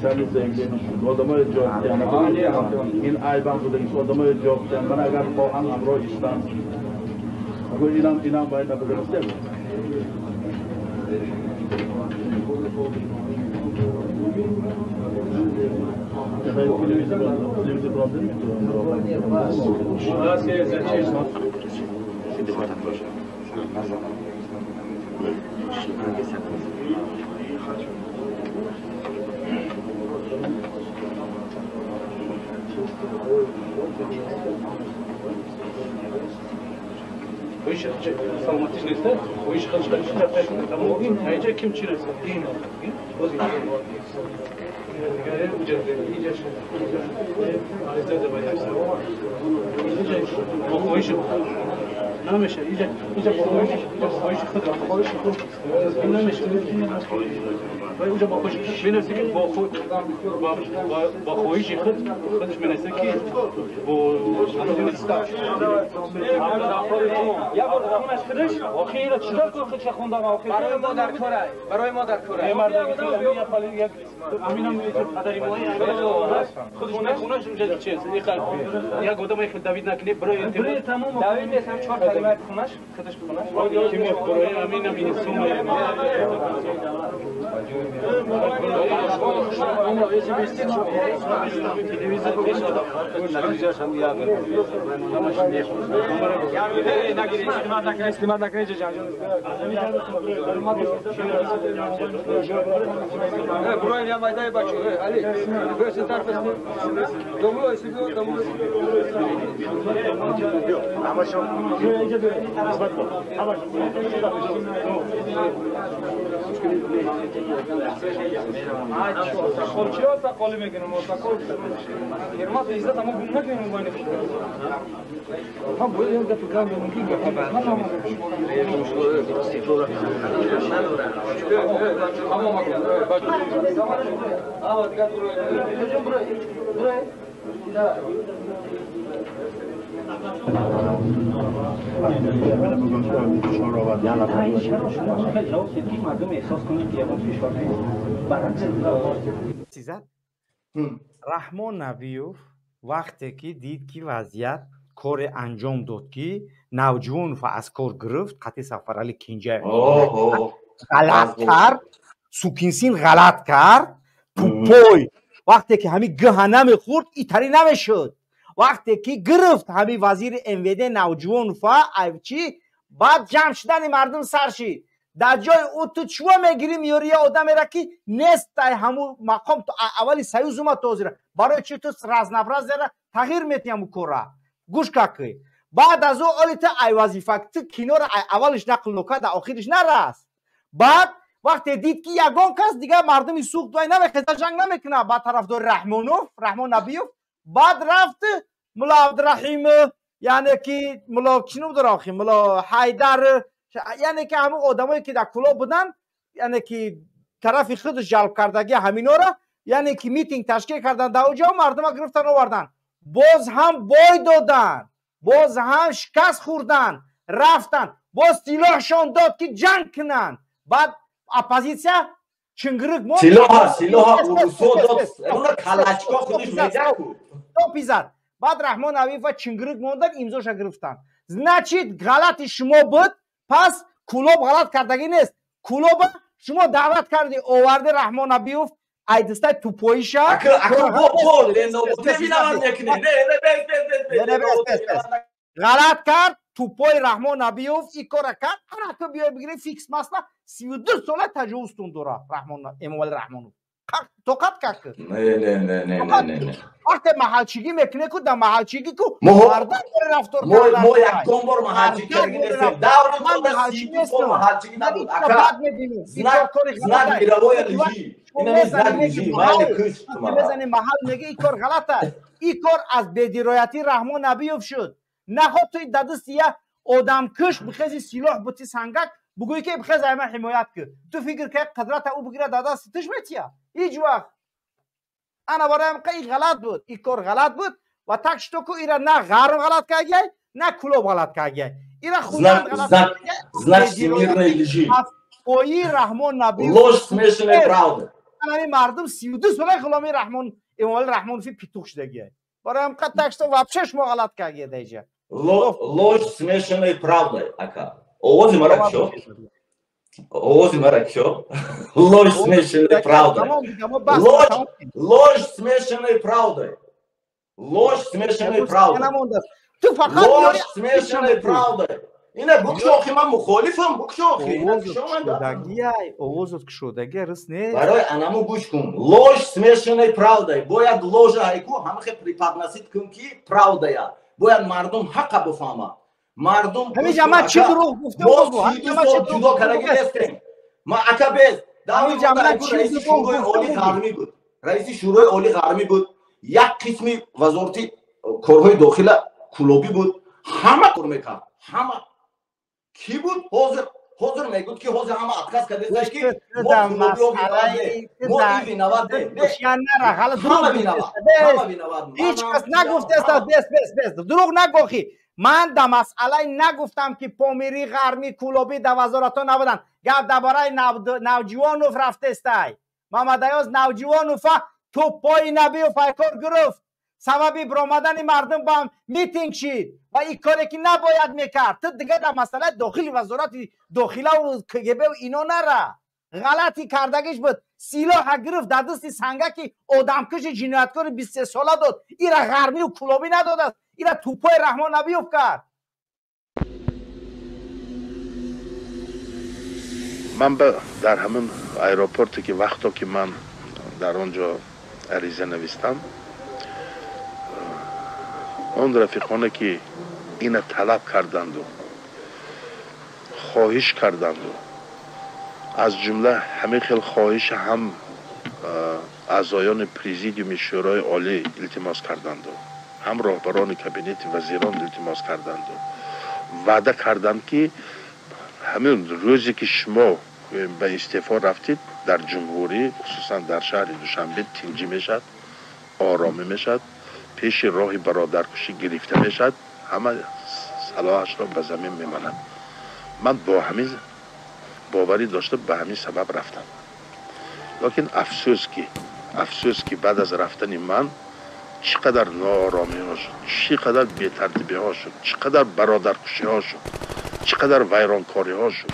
Sen sevgilin odama yok yani in ayban buradaki odama yok yani bana agar boğan amro istan bu inan bayna bulursa televizyon problem mi? Bu iş salmatik neyse, bu iş kaç yapıyorsun? Tamam mı? Ayrıca kim çırpsa? Değil mi? O zaman bu işi نعم شيء يجي بخويش خضرة بخويش نعم شيء ويجي بخويش من نفسك بخويش خد خدش من نفسك بو يا بود خونش خدش وخيرة چرا تو خدش خونده ما برای ما در کاره برای ما در کاره امینم قدری ماهی خودش نخونش اونجا چیز یا گفتم ای خود دوید نکنی برای تمام دوید نیستم 4 کلمه خونش خودش بخونش kim buraya aminem insuma Buraya ya maydayı bakıyor Ali. Böyle tarafı. Domu esiyor domu. Ama şu ama Kolçuyor sakalı mı günüm o sakal. Yirmi teyze tamam bunu ne günüm böyle. Ha bu yılda program mümkün değil. Tamam bak. Aa dikkat buraya. رحمان نبیوف وقتی که دید که وضعیت کار انجام داد که نوجوان و از کار گرفت قطع سفر علی کنجه غلط کرد سوکینسین غلط کرد تو پای وقتی که همین گه نمیخورد ایتری نمیشد وقتی که گرفت همین وزیر اموده نوجوان و ایوچی بعد جمع شدن مردم سرشید در جای او تو چوا میگیری میاری یا آدم را که نیست در همون مقام تو اولی سیوز اومد توزیره برای چی تو راز نفراز را تغییر میتی همون کورا گوش که بعد از او اولی تا ای وظیفه تو کنار اولش نقل نکه در آخرش نرست بعد وقتی دید که یگان کس دیگه مردمی سوق دوی نمیخیزه جنگ نمیکنه با طرفدار رحمان نبیوف بعد رفت ملا عبدالرحیم یعنی که ملا کینو در آخی ملا حیدر یعنی که همون آدمایی که در کلاه بودن یعنی که طرف خودش جلب کردگی همینا را یعنی که میتینگ تشکیل کردن در اونجا مردم گرفتن آوردن باز هم بای دادن باز هم شکست خوردن رفتن باز سلاحشان داد که جنگ کنن بعد اپوزیسیا چنگرک مون سلاح اروسو داد اون کلاشکا خودش میگه تو پیزد بعد رحمان نبیوف و چنگرک موندن امضاش گرفتن значит غلط شما بود پس کلوب غلط کردگی نیست کلوب شما دعوت کردی آورده رحمان نبیوف ایدسته تو پویشا غلط کرد تو پای رحمان نبیوف ای کار کرد انا تو بیا بگیری فیکس مثلا 32 ساله تجاوز تون داره رحمان اموال رحمانو توقت کرد نه وقتی محلچگی میکنه که در محلچگی که مردم رفتار ما یک بار محلچگی کردیم دور تو سیستم محلچگی نبود اکا زنگ میروای رژی اینا زنگ رژی مال کش بزنی محل میگه این کار غلطه این کار از بدیرایتی رحمان نبیوف شد نخواد توی دست یه آدم کش بخیزی سلاح بوتی سنگک بگویی که بخیز ایمه حمایت کرد تو فکر که قدرت او بگیره داده ستش میتیه هیچ وقت انا برایم که این غلط بود این کار غلط بود و تکش تو که ایره نه غرب غلط کردی نه کلوب غلط کردی ایره خودم غلط کردی значит всемирная лжи افقویی رحمان نبیوف ложь смешанная правда همین مردم 32 سال غلامی رحمان امام رحمان فی پیتوخ شده برای هم قد تکست вообще شما غلط کردید دیگه ложь смешанной правдой, ака. Овози мара чё? Овози мара чё? Ложь смешанной правдой. Ложь смешанной правдой. Ложь смешанной правдой. تو فقط ложь смешанной правдой. اینا بکشوخی من مخالفم بکشوخی اووزت کشودگی رس نیست برای انامو گوش کن ложь смешанной правдой باید ложа айку همخه преподносить کن کی правдая باید مردم حق بفهمه مردم همین جماعت چی دروغ گفته ما همین جماعت جدا کرگی هستیم ما عکبز همین جماعت رئیس شورای عالی غرمی بود رئیس شورای عالی غرمی بود یک قسمی وزارتی کارهای داخل کلوبی بود همه کار میکرد همه کی بود حاضر میگفت که حاضر همه اتکاس کردش که ما هیچ کس نگفته است بس دروغ نگوخی من در مسئله نگفتم که پامیری غرمی کلوبی در وزارت‌ها نبودن گفت درباره نوجوانوف رفته است محمد ایاز نوجوانوف تو پای نبی و فیکار گرفت سبب برآمدن مردم با هم میتینگ شید و این کاری که نباید میکرد تو دیگه در مسئله داخلی وزارت داخله و کگبه و اینا نره غلطی کردگیش بود سلاح گرفت در دست سنگکی آدمکش جنایتکار 23 ساله داد ایرا غرمی و کلابی نداد است ایرا توپای رحمان نبیوف کرد من در همون ایروپورتی که وقتا که من در آنجا عریضه نوشتم اون رفیقانه که این طلب کردند و خواهش کردند و از جمله همه خیل خواهش هم اعضایان پریزیدیوم شورای عالی التماس کردند و هم راهبران کابینت وزیران التماس کردند و وعده کردند که همین روزی که شما به استعفا رفتید در جمهوری خصوصا در شهر دوشنبه تنجی میشد آرامی میشد پیش راه برادرکشی گرفته میشد همه سلاحش را به زمین میماند من با همین باوری داشته به همین سبب رفتم لیکن افسوس که بعد از رفتن من چقدر ناآرامی ها شد چقدر بی‌ترتیبی ها شد چقدر برادرکشی ها شد چقدر ویرانکاری ها شد